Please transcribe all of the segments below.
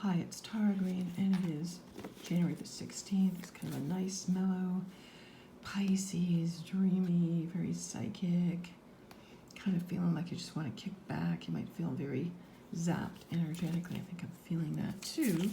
Hi, it's Tara Green, and it is January the 16th. It's kind of a nice, mellow, Pisces, dreamy, very psychic, kind of feeling like you just want to kick back. You might feel very zapped energetically. I think I'm feeling that too.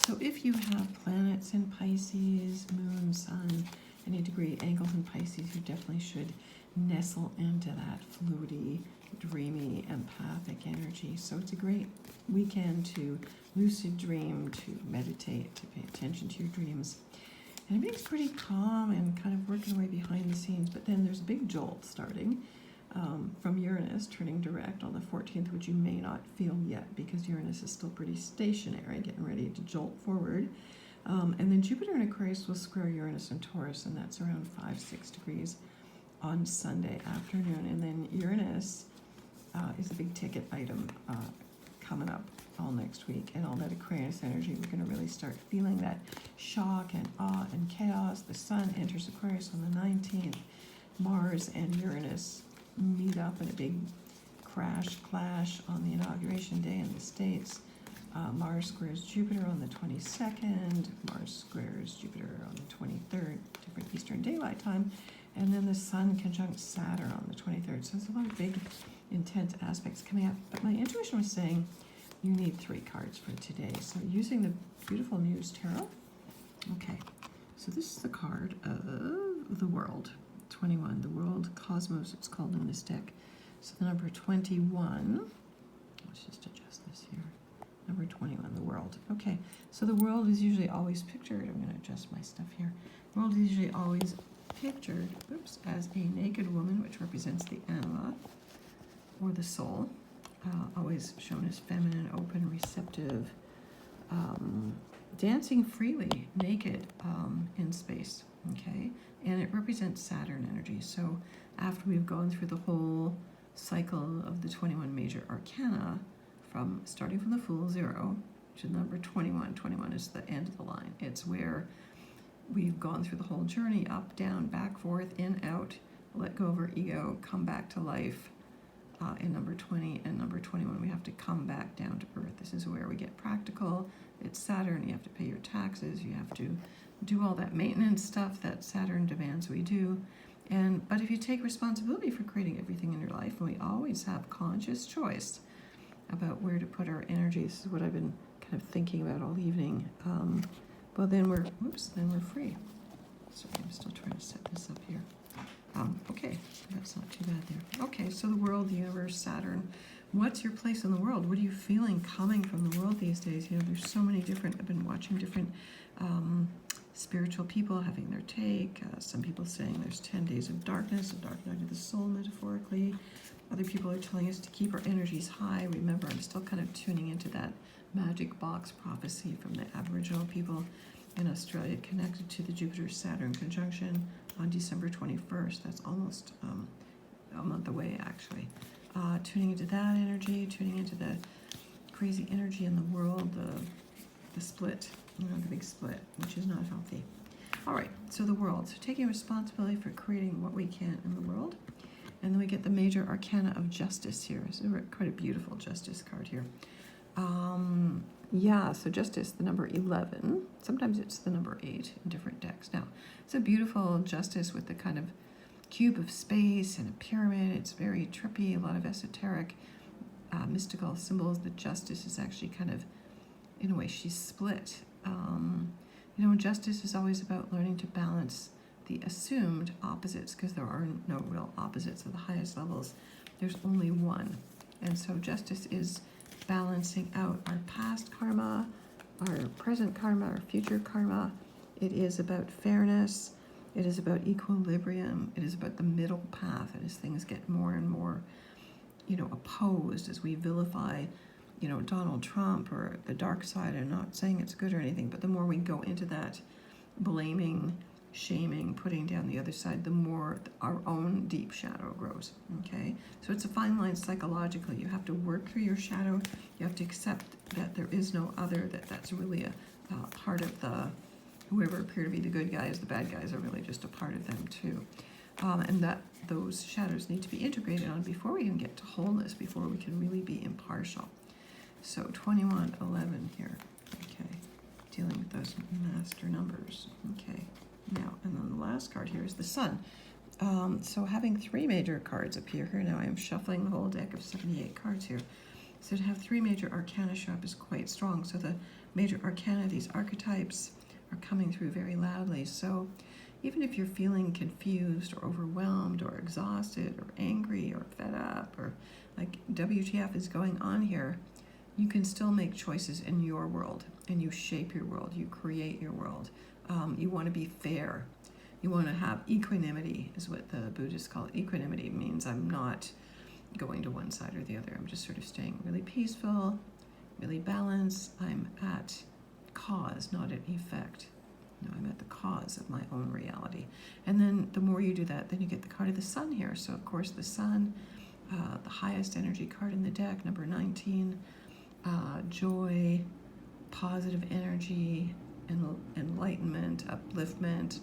So if you have planets in Pisces, moon, sun, any degree angles in Pisces, you definitely should nestle into that fluidity, dreamy, empathic energy. So it's a great weekend to lucid dream, to meditate, to pay attention to your dreams. And everything's pretty calm and kind of working away behind the scenes, but then there's a big jolt starting from Uranus turning direct on the 14th, which you may not feel yet because Uranus is still pretty stationary, getting ready to jolt forward. And then Jupiter in Aquarius will square Uranus and Taurus, and that's around 5-6 degrees on Sunday afternoon. And then Uranus is a big ticket item coming up all next week, and all that Aquarius energy, we're going to really start feeling that shock and awe and chaos. The Sun enters Aquarius on the 19th. Mars and Uranus meet up in a big clash on the inauguration day in the States. Mars squares Jupiter on the 22nd. Mars squares Jupiter on the 23rd, different Eastern Daylight Time. And then the Sun conjunct Saturn on the 23rd. So there's a lot of big, intense aspects coming up. But my intuition was saying you need 3 cards for today. So using the beautiful Muse Tarot. Okay, so this is the card of the world, 21, the world cosmos, it's called in this deck. So the number 21, let's just adjust this here. Number 21, the world. Okay, so the world is usually always pictured, I'm going to adjust my stuff here. The world is usually always pictured, as a naked woman, which represents the anima, or the soul. Always shown as feminine, open, receptive, dancing freely, naked in space, okay? And it represents Saturn energy. So after we've gone through the whole cycle of the 21 major arcana, starting from the Fool, 0, which is number 21. 21 is the end of the line. It's where we've gone through the whole journey, up, down, back, forth, in, out, let go of our ego, come back to life. In number 20 and number 21, we have to come back down to earth. This is where we get practical. It's Saturn. You have to pay your taxes. You have to do all that maintenance stuff that Saturn demands we do. But if you take responsibility for creating everything in your life, and we always have conscious choice about where to put our energy, this is what I've been kind of thinking about all evening, well, then we're free. Sorry, I'm still trying to set this up here. Okay, that's not too bad there. Okay, so the world, the universe, Saturn. What's your place in the world? What are you feeling coming from the world these days? You know, there's so many different, I've been watching different spiritual people having their take. Some people saying there's 10 days of darkness, a dark night of the soul, metaphorically. Other people are telling us to keep our energies high. Remember, I'm still kind of tuning into that magic box prophecy from the Aboriginal people in Australia, connected to the Jupiter-Saturn conjunction on December 21st. That's almost a month away, actually. Tuning into that energy, tuning into the crazy energy in the world, the split, the big split, which is not healthy. All right, so the world. So taking responsibility for creating what we can in the world. And then we get the major arcana of justice here. So quite a beautiful justice card here. So justice, the number 11. Sometimes it's the number 8 in different decks. Now, it's a beautiful justice with the kind of cube of space and a pyramid. It's very trippy, a lot of esoteric, mystical symbols. The justice is actually kind of, in a way, she's split. Justice is always about learning to balance the assumed opposites, because there are no real opposites at the highest levels. There's only one. And so justice is balancing out our past karma, our present karma, our future karma. It is about fairness. It is about equilibrium. It is about the middle path. And as things get more and more, opposed, as we vilify, Donald Trump or the dark side, I'm not saying it's good or anything, but the more we go into that blaming, shaming, putting down the other side, the more our own deep shadow grows, okay? So it's a fine line psychologically. You have to work through your shadow. You have to accept that there is no other, that's really a part of whoever appear to be the good guys, the bad guys are really just a part of them too. And that those shadows need to be integrated on before we can get to wholeness, before we can really be impartial. So 21:11 here. as master numbers. Okay, now, and then the last card here is the Sun. So having 3 major cards appear here, now I am shuffling the whole deck of 78 cards here. So to have 3 major arcana show up is quite strong. So the major arcana, these archetypes, are coming through very loudly. So even if you're feeling confused or overwhelmed or exhausted or angry or fed up or like WTF is going on here, you can still make choices in your world, and you shape your world, you create your world. You want to be fair. You want to have equanimity, is what the Buddhists call it. Equanimity means I'm not going to one side or the other. I'm just sort of staying really peaceful, really balanced. I'm at cause, not at effect. No, I'm at the cause of my own reality. And then the more you do that, then you get the card of the Sun here. So of course the Sun, the highest energy card in the deck, number 19, joy, positive energy, enlightenment, upliftment,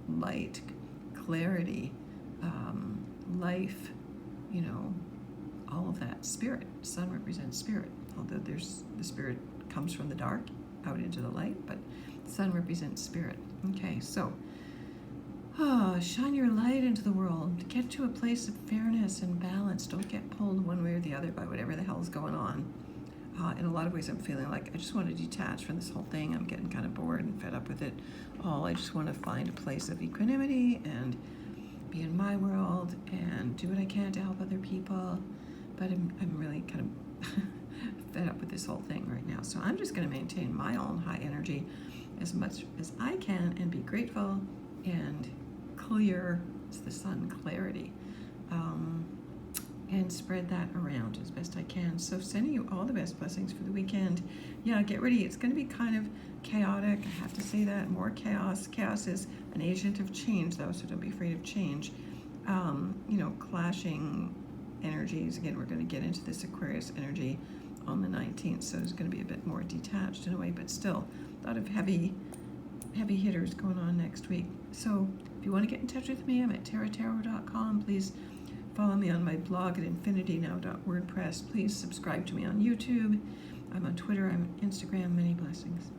light, clarity, life, you know, all of that. Spirit. Sun represents spirit, although there's the spirit comes from the dark out into the light, but Sun represents spirit. Okay, so shine your light into the world. Get to a place of fairness and balance. Don't get pulled one way or the other by whatever the hell's going on. In a lot of ways, I'm feeling like I just want to detach from this whole thing. I'm getting kind of bored and fed up with it all. I just want to find a place of equanimity and be in my world and do what I can to help other people. But I'm really kind of fed up with this whole thing right now. So I'm just going to maintain my own high energy as much as I can and be grateful and clear. It's the Sun, clarity. And spread that around as best I can. So sending you all the best blessings for the weekend. Yeah, get ready. It's going to be kind of chaotic. I have to say that. More chaos. Chaos is an agent of change, though, so don't be afraid of change. You know, clashing energies. Again, we're going to get into this Aquarius energy on the 19th, so it's going to be a bit more detached in a way, but still a lot of heavy hitters going on next week. So if you want to get in touch with me, I'm at tarot.com. Please follow me on my blog at infinitynow.wordpress. Please subscribe to me on YouTube. I'm on Twitter. I'm on Instagram. Many blessings.